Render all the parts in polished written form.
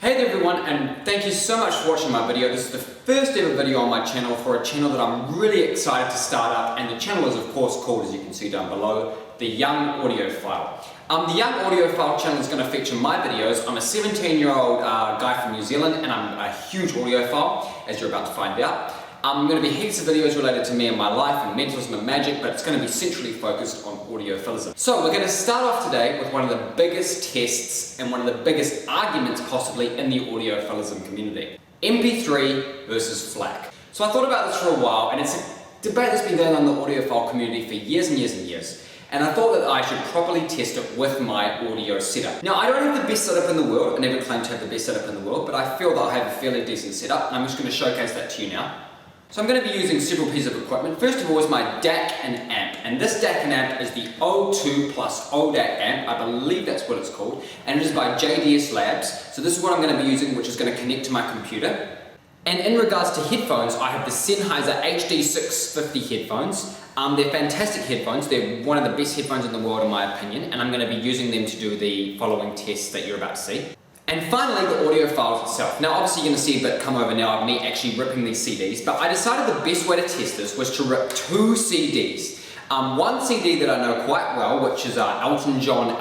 Hey there everyone, and thank you so much for watching my video. This is the first ever video on my channel for a channel that I'm really excited to start up, and the channel is of course called, as you can see down below, the Young Audiophile. The Young Audiophile channel is going to feature my videos. I'm a 17-year-old guy from New Zealand, and I'm a huge audiophile, as you're about to find out. I'm going to be heaps of videos related to me and my life and mentalism and magic, but it's going to be centrally focused on audiophilism. So we're going to start off today with one of the biggest tests and one of the biggest arguments possibly in the audiophilism community. MP3 versus FLAC. So I thought about this for a while, and it's a debate that's been going on in the audiophile community for years and years and years. And I thought that I should properly test it with my audio setup. Now, I don't have the best setup in the world. I never claim to have the best setup in the world, but I feel that I have a fairly decent setup, and I'm just going to showcase that to you now. So I'm going to be using several pieces of equipment. First of all is my DAC and amp, and this DAC and amp is the O2+ODAC AMP, I believe that's what it's called, and it is by JDS Labs. So this is what I'm going to be using, which is going to connect to my computer. And in regards to headphones, I have the Sennheiser HD650 headphones. They're fantastic headphones. They're one of the best headphones in the world in my opinion, and I'm going to be using them to do the following tests that you're about to see. And finally, the audio files itself. Now obviously you're going to see a bit come over now of me actually ripping these CDs, but I decided the best way to test this was to rip two CDs. One CD that I know quite well, which is Elton John,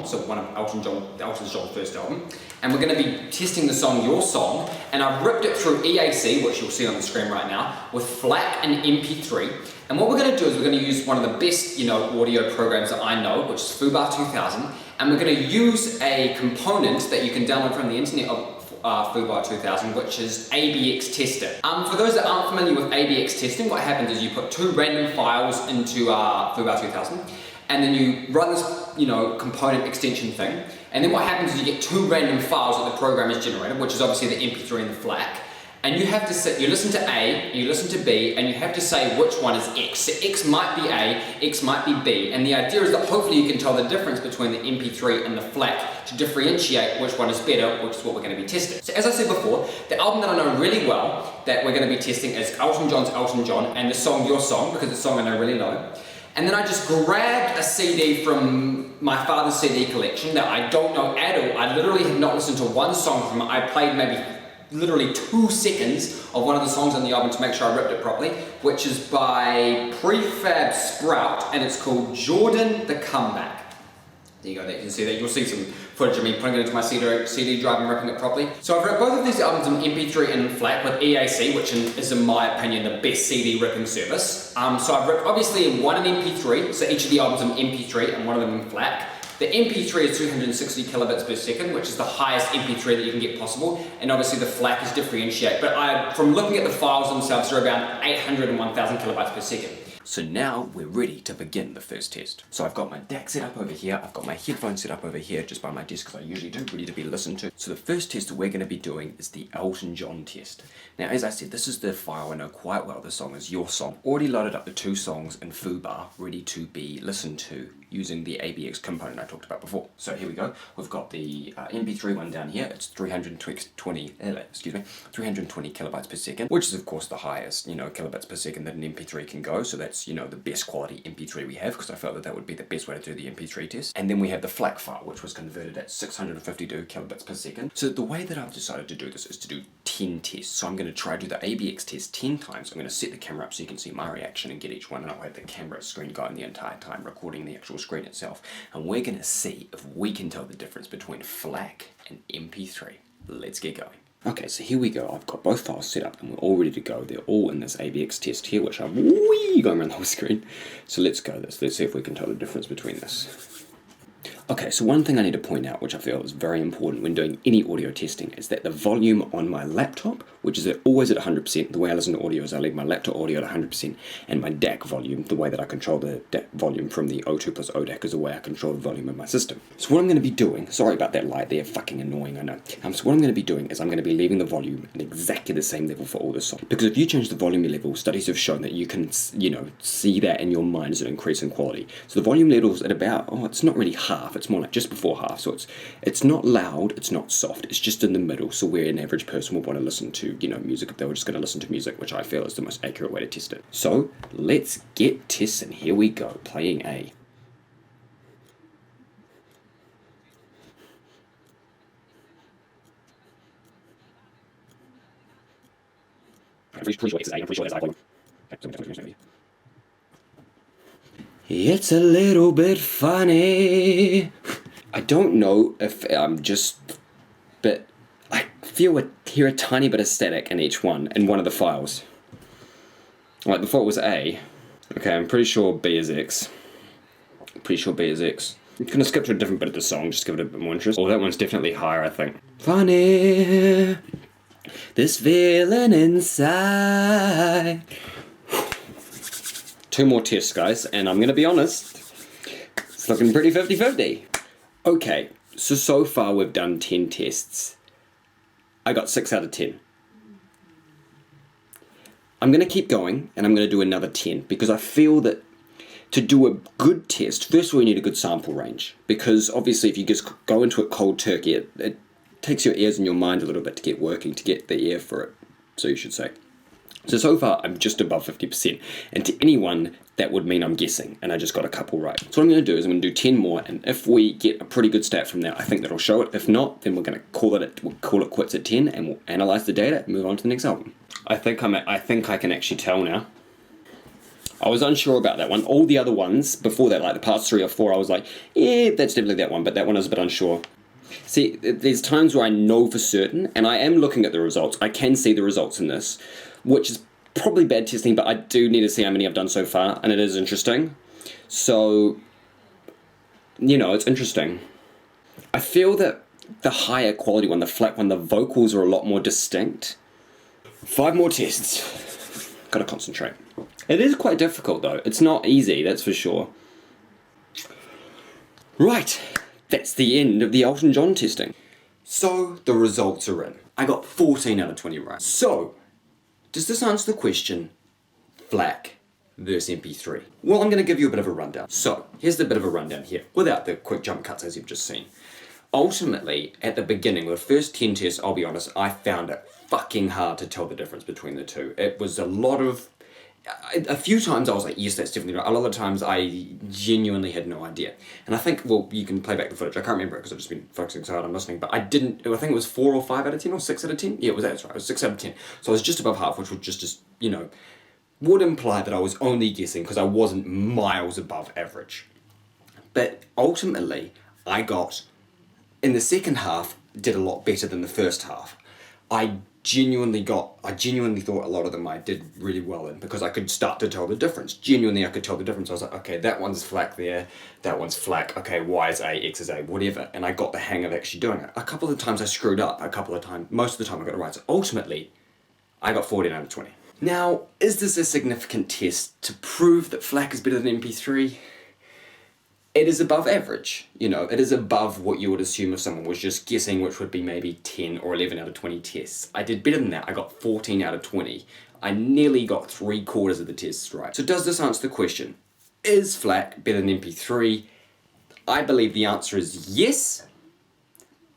so one of Elton John's first album, and we're going to be testing the song Your Song, and I've ripped it through EAC, which you'll see on the screen right now, with FLAC and MP3. And what we're going to do is we're going to use one of the best, audio programs that I know, which is FLAC 2000, and we're going to use a component that you can download from the internet of FLAC 2000, which is ABX Tester. For those that aren't familiar with ABX testing, what happens is you put two random files into FLAC 2000, and then you run this, component extension thing, and then what happens is you get two random files that the program has generated, which is obviously the MP3 and the FLAC. And you have to you listen to A, you listen to B, and you have to say which one is X. So X might be A, X might be B, and the idea is that hopefully you can tell the difference between the MP3 and the FLAC to differentiate which one is better, which is what we're going to be testing. So as I said before, the album that I know really well that we're going to be testing is Elton John's Elton John, and the song Your Song, because it's a song I know really well. And then I just grabbed a CD from my father's CD collection that I don't know at all. I literally have not listened to one song from it. I played maybe literally 2 seconds of one of the songs on the album to make sure I ripped it properly, which is by Prefab Sprout, and it's called Jordan the Comeback. There you go, you can see that. You'll see some footage of me putting it into my CD drive and ripping it properly. So I've ripped both of these albums in MP3 and FLAC with EAC, which is in my opinion the best CD ripping service. So I've ripped obviously one in MP3, so each of the albums in MP3 and one of them in FLAC. The MP3 is 260 kilobits per second, which is the highest MP3 that you can get possible, and obviously the FLAC is differentiate, but from looking at the files themselves, they're around 800 and 1000 kilobytes per second. So now we're ready to begin the first test. So I've got my DAC set up over here, I've got my headphones set up over here just by my desk as I usually do, ready to be listened to. So the first test that we're going to be doing is the Elton John test. Now as I said, this is the file I know quite well. The song is Your Song. Already loaded up the 2 songs in FooBar, ready to be listened to using the ABX component I talked about before. So here we go. We've got the MP3 one down here. It's 320 kilobytes per second, which is of course the highest, kilobits per second that an MP3 can go. So that's, the best quality MP3 we have, because I felt that would be the best way to do the MP3 test. And then we have the FLAC file, which was converted at 652 kilobits per second. So the way that I've decided to do this is to do 10 tests. So I'm going to try to do the ABX test 10 times. I'm going to set the camera up so you can see my reaction and get each one, and I'll have the camera screen going the entire time, recording the actual screen itself, and we're going to see if we can tell the difference between FLAC and MP3. Let's get going. Okay, so here we go. I've got both files set up and we're all ready to go. They're all in this ABX test here, which I'm going around the whole screen. So let's go. Let's see if we can tell the difference between this. Okay, so one thing I need to point out, which I feel is very important when doing any audio testing, is that the volume on my laptop, which is always at 100%, the way I listen to audio is I leave my laptop audio at 100%, and my DAC volume, the way that I control the DAC volume from the O2+ODAC, is the way I control the volume of my system. So what I'm going to be doing, sorry about that light there, fucking annoying, I know. So what I'm going to be doing is I'm going to be leaving the volume at exactly the same level for all the songs. Because if you change the volume level, studies have shown that you can, see that in your mind as an increase in quality. So the volume level's at about, it's not really half, it's more like just before half, so it's not loud, it's not soft, it's just in the middle, so where an average person would want to listen to, music if they were just going to listen to music, which I feel is the most accurate way to test it. So let's get testing. Here we go, playing A. pretty sure X is A, I'm pretty sure that's I. It's a little bit funny. I don't know if I'm just, but I hear a tiny bit of static in each one, in one of the files. Like before it was A. Okay, I'm pretty sure B is X. Pretty sure B is X. I'm gonna skip to a different bit of the song, just give it a bit more interest. Oh, that one's definitely higher, I think. Funny, this feeling inside. 2 more tests, guys, and I'm gonna be honest, it's looking pretty 50-50. Okay, so far we've done 10 tests. I got 6 out of 10. I'm gonna keep going, and I'm gonna do another 10, because I feel that to do a good test, first of all, you need a good sample range, because obviously if you just go into it cold turkey, it takes your ears and your mind a little bit to get working, to get the ear for it, so you should say. So far, I'm just above 50%, and to anyone, that would mean I'm guessing, and I just got a couple right. So what I'm going to do is I'm going to do 10 more, and if we get a pretty good stat from that, I think that'll show it. If not, then we'll call it quits at 10, and we'll analyze the data and move on to the next album. I think I can actually tell now. I was unsure about that one. All the other ones before that, like the past 3 or 4, I was like, yeah, that's definitely that one, but that one I was a bit unsure. See, there's times where I know for certain, and I am looking at the results. I can see the results in this, which is probably bad testing, but I do need to see how many I've done so far, and it is interesting. So, you know, it's interesting. I feel that the higher quality one, the FLAC one, the vocals are a lot more distinct. 5 more tests. Gotta concentrate. It is quite difficult though. It's not easy, that's for sure. Right, that's the end of the Elton John testing. So, the results are in. I got 14 out of 20 right. So, does this answer the question, FLAC versus MP3? Well, I'm going to give you a bit of a rundown. So, here's the bit of a rundown here, without the quick jump cuts as you've just seen. Ultimately, at the beginning, the first 10 tests, I'll be honest, I found it fucking hard to tell the difference between the two. It was a lot of... A few times I was like, yes, that's definitely right. A lot of times I genuinely had no idea. And I think, well, you can play back the footage. I can't remember it because I've just been focusing so hard on listening. But I think it was 4 or 5 out of 10 or 6 out of 10. Yeah, that's right. It was 6 out of 10. So I was just above half, which would just, you know, would imply that I was only guessing because I wasn't miles above average. But ultimately, I got, in the second half, did a lot better than the first half. I genuinely thought a lot of them I did really well in because I could start to tell the difference. Genuinely, I could tell the difference. I was like, okay, that one's FLAC there, that one's FLAC, okay, Y is A, X is A, whatever. And I got the hang of actually doing it. A couple of times I screwed up, most of the time I got it right. So ultimately, I got 14 out of 20. Now, is this a significant test to prove that FLAC is better than MP3? It is above average, you know, it is above what you would assume if someone was just guessing, which would be maybe 10 or 11 out of 20 tests. I did better than that, I got 14 out of 20. I nearly got 3/4 of the tests right. So does this answer the question? Is FLAC better than MP3? I believe the answer is yes,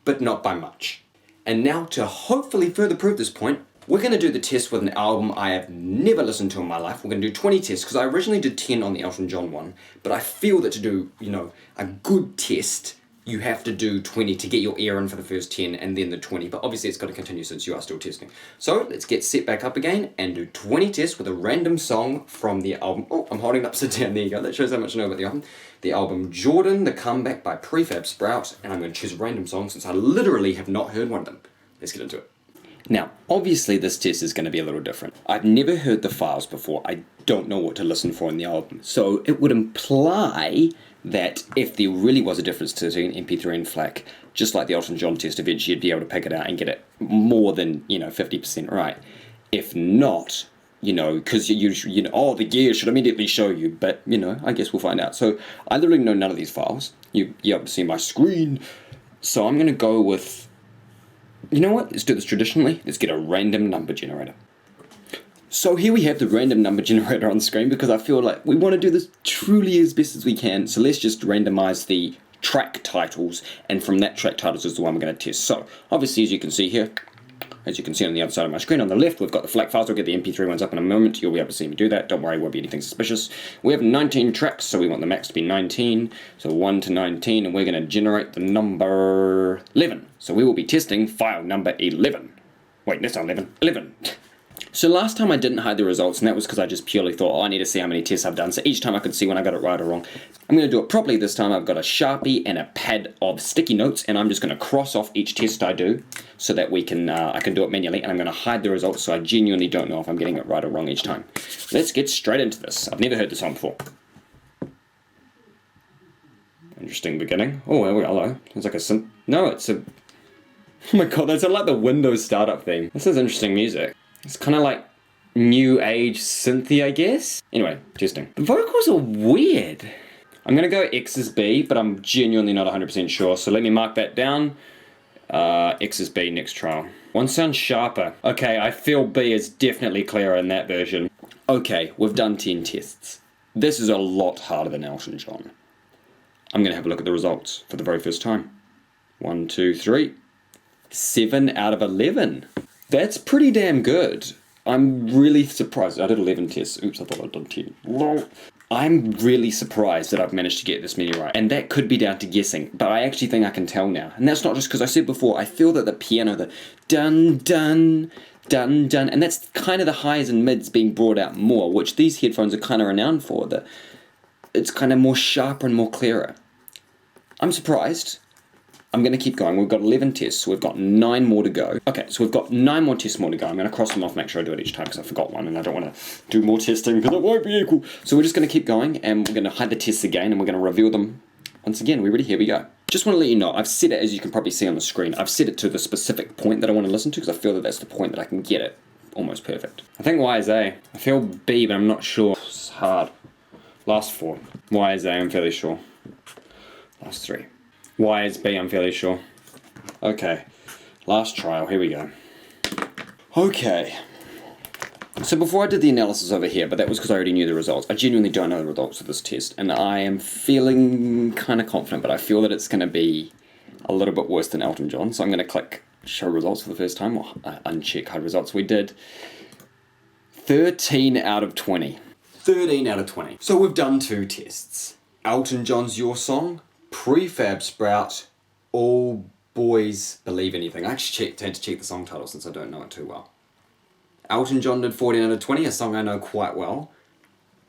but not by much. And now to hopefully further prove this point, we're going to do the test with an album I have never listened to in my life. We're going to do 20 tests, because I originally did 10 on the Elton John one, but I feel that to do, you know, a good test, you have to do 20 to get your ear in for the first 10, and then the 20, but obviously it's got to continue since you are still testing. So, let's get set back up again, and do 20 tests with a random song from the album. Oh, I'm holding it upside down, there you go, that shows how much I know about the album. The album Jordan, The Comeback by Prefab Sprout, and I'm going to choose a random song since I literally have not heard one of them. Let's get into it. Now, obviously this test is going to be a little different. I've never heard the files before. I don't know what to listen for in the album. So it would imply that if there really was a difference between MP3 and FLAC, just like the Elton John test, eventually you'd be able to pick it out and get it more than, 50% right. If not, because you know, oh, the gear should immediately show you, but, I guess we'll find out. So I literally know none of these files. You able to see my screen. So I'm going to go with... You know what? Let's do this traditionally. Let's get a random number generator. So here we have the random number generator on the screen because I feel like we want to do this truly as best as we can. So let's just randomize the track titles, and from that track titles is the one we're going to test. So obviously, as you can see here, as you can see on the other side of my screen on the left, we've got the FLAC files. We'll get the MP3 ones up in a moment. You'll be able to see me do that. Don't worry, it won't be anything suspicious. We have 19 tracks, so we want the max to be 19. So 1 to 19, and we're going to generate the number 11. So we will be testing file number 11. Wait, that's not 11. 11. So last time I didn't hide the results, and that was because I just purely thought, oh, I need to see how many tests I've done, so each time I could see when I got it right or wrong. I'm going to do it properly this time. I've got a Sharpie and a pad of sticky notes, and I'm just going to cross off each test I do so that we can I can do it manually, and I'm going to hide the results so I genuinely don't know if I'm getting it right or wrong each time. Let's get straight into this. I've never heard this song before. Interesting beginning. Oh, hello. It's like a synth. No, it's a... Oh my god, that's like the Windows startup theme. This is interesting music. It's kind of like new age synthy, I guess. Anyway, testing. The vocals are weird. I'm gonna go X is B, but I'm genuinely not 100% sure, so let me mark that down. X is B, next trial. One sounds sharper. Okay, I feel B is definitely clearer in that version. Okay, we've done 10 tests. This is a lot harder than Elton John. I'm gonna have a look at the results for the very first time. 1, 2, 3. 7 out of 11. That's pretty damn good. I'm really surprised. I did 11 tests. Oops, I thought I'd done 10. Lol. I'm really surprised that I've managed to get this many right. And that could be down to guessing, but I actually think I can tell now. And that's not just because I said before, I feel that the piano, the dun dun, dun dun, and that's kind of the highs and mids being brought out more, which these headphones are kind of renowned for. That it's kind of more sharper and more clearer. I'm surprised. I'm going to keep going. We've got 11 tests, so we've got 9 more to go. Okay, so we've got 9 more tests more to go. I'm going to cross them off, make sure I do it each time, because I forgot one, and I don't want to do more testing, because it won't be equal. So we're just going to keep going, and we're going to hide the tests again, and we're going to reveal them once again. We're ready? Here we go. Just want to let you know, I've set it, as you can probably see on the screen, I've set it to the specific point that I want to listen to, because I feel that that's the point that I can get it almost perfect. I think Y is A. I feel B, but I'm not sure. It's hard. Last 4. Y is A, I'm fairly sure. Last 3. Y is B, I'm fairly sure. Okay, last trial, here we go. Okay, so before I did the analysis over here, but that was because I already knew the results. I genuinely don't know the results of this test, and I am feeling kind of confident, but I feel that it's going to be a little bit worse than Elton John, so I'm going to click show results for the first time, or uncheck hide results. We did 13 out of 20. 13 out of 20. So we've done 2 tests. Elton John's Your Song, Prefab Sprout, All Boys Believe Anything. I actually had to check the song title since I don't know it too well. Elton John did 14 out of 20, a song I know quite well.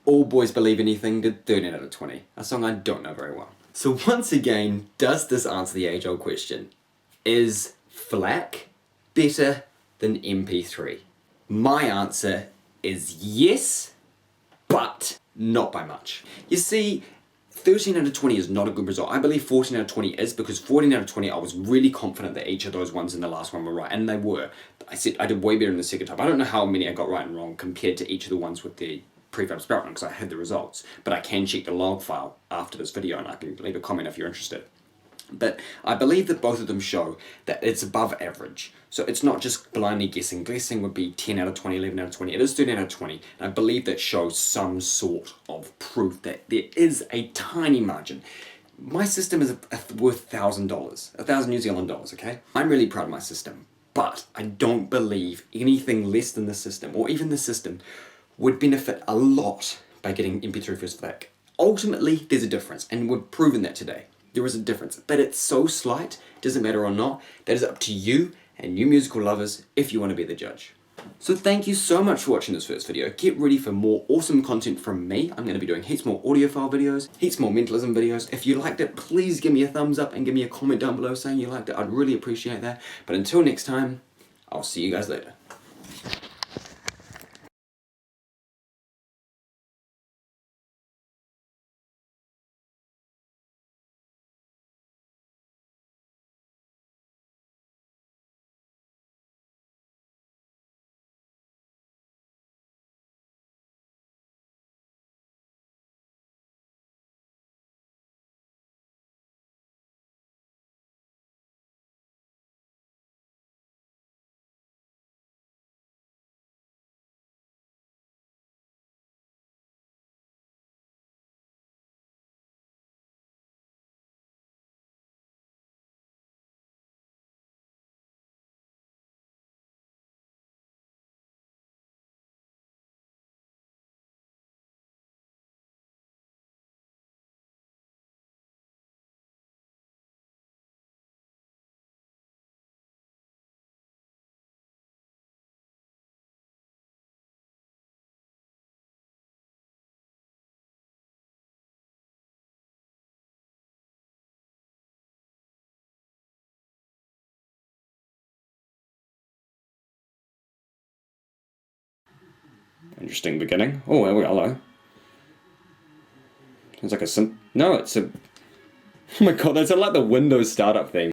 All Boys Believe Anything did 13 out of 20, a song I don't know very well. So once again, does this answer the age-old question? Is FLAC better than MP3? My answer is yes, but not by much. You see, 13 out of 20 is not a good result. I believe 14 out of 20 is, because 14 out of 20 I was really confident that each of those ones in the last one were right, and they were. I said I did way better in the second time. I don't know how many I got right and wrong compared to each of the ones with the prefab sprout one, because I had the results, but I can check the log file after this video and I can leave a comment if you're interested. But I believe that both of them show that it's above average. So it's not just blindly guessing. Guessing would be 10 out of 20, 11 out of 20. It is 13 out of 20. And I believe that shows some sort of proof that there is a tiny margin. My system is worth $1,000, 1,000 New Zealand dollars, okay? I'm really proud of my system, but I don't believe anything less than the system, or even the system, would benefit a lot by getting MP3 VS FLAC. Ultimately, there's a difference, and we've proven that today. There is a difference, but it's so slight, doesn't matter or not, that is up to you and you musical lovers if you want to be the judge. So thank you so much for watching this first video. Get ready for more awesome content from me. I'm going to be doing heaps more audiophile videos, heaps more mentalism videos. If you liked it, please give me a thumbs up and give me a comment down below saying you liked it. I'd really appreciate that. But until next time, I'll see you guys later. Interesting beginning. Oh, hello. It's like a no, it's a... Oh my god, that's like the Windows startup theme.